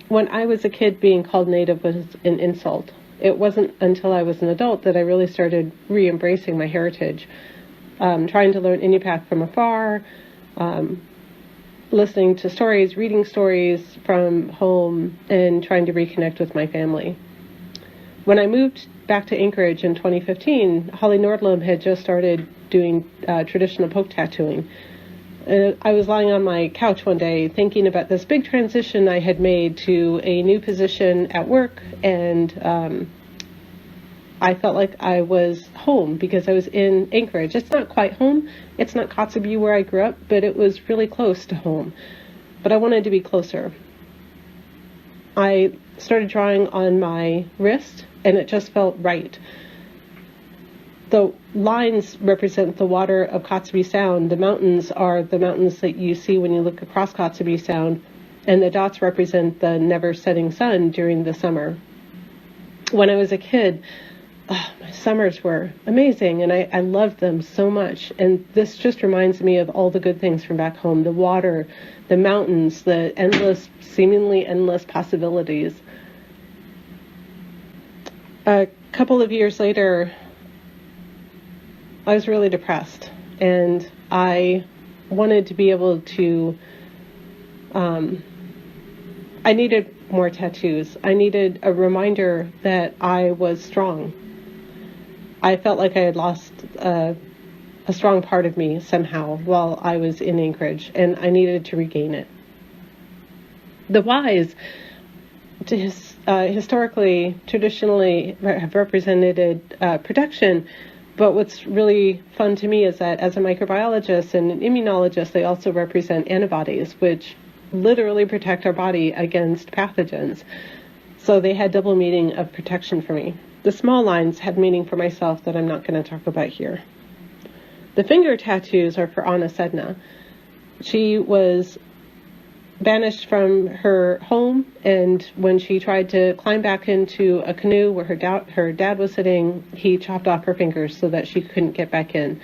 when I was a kid, being called Native was an insult. It wasn't until I was an adult that I really started re-embracing my heritage, trying to learn Inupiaq from afar, listening to stories, reading stories from home, and trying to reconnect with my family. When I moved back to Anchorage in 2015, Holly Nordlund had just started doing traditional poke tattooing. I was lying on my couch one day thinking about this big transition I had made to a new position at work, and I felt like I was home because I was in Anchorage. It's not quite home. It's not Kotzebue where I grew up, but it was really close to home. But I wanted to be closer. I started drawing on my wrist, and it just felt right. The lines represent the water of Kotzebue Sound. The mountains are the mountains that you see when you look across Kotzebue Sound, and the dots represent the never-setting sun during the summer. When I was a kid, my summers were amazing, and I loved them so much. And this just reminds me of all the good things from back home: the water, the mountains, the seemingly endless possibilities. A couple of years later, I was really depressed, and I wanted to be able to, I needed more tattoos. I needed a reminder that I was strong. I felt like I had lost a strong part of me somehow while I was in Anchorage, and I needed to regain it. The Ys, historically, traditionally, have represented protection. But what's really fun to me is that as a microbiologist and an immunologist, they also represent antibodies, which literally protect our body against pathogens. So they had double meaning of protection for me. The small lines had meaning for myself that I'm not going to talk about here. The finger tattoos are for Anna Sedna. She was banished from her home, and when she tried to climb back into a canoe where her dad was sitting, he chopped off her fingers so that she couldn't get back in.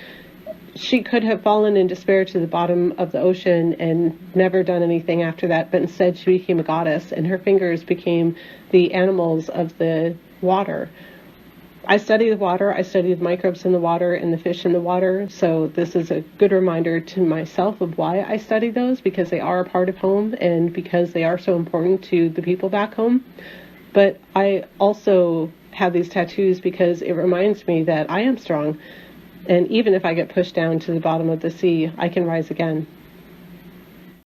She could have fallen in despair to the bottom of the ocean and never done anything after that, but instead she became a goddess, and her fingers became the animals of the water. I study the water, I study the microbes in the water and the fish in the water, so this is a good reminder to myself of why I study those, because they are a part of home and because they are so important to the people back home. But I also have these tattoos because it reminds me that I am strong, and even if I get pushed down to the bottom of the sea, I can rise again.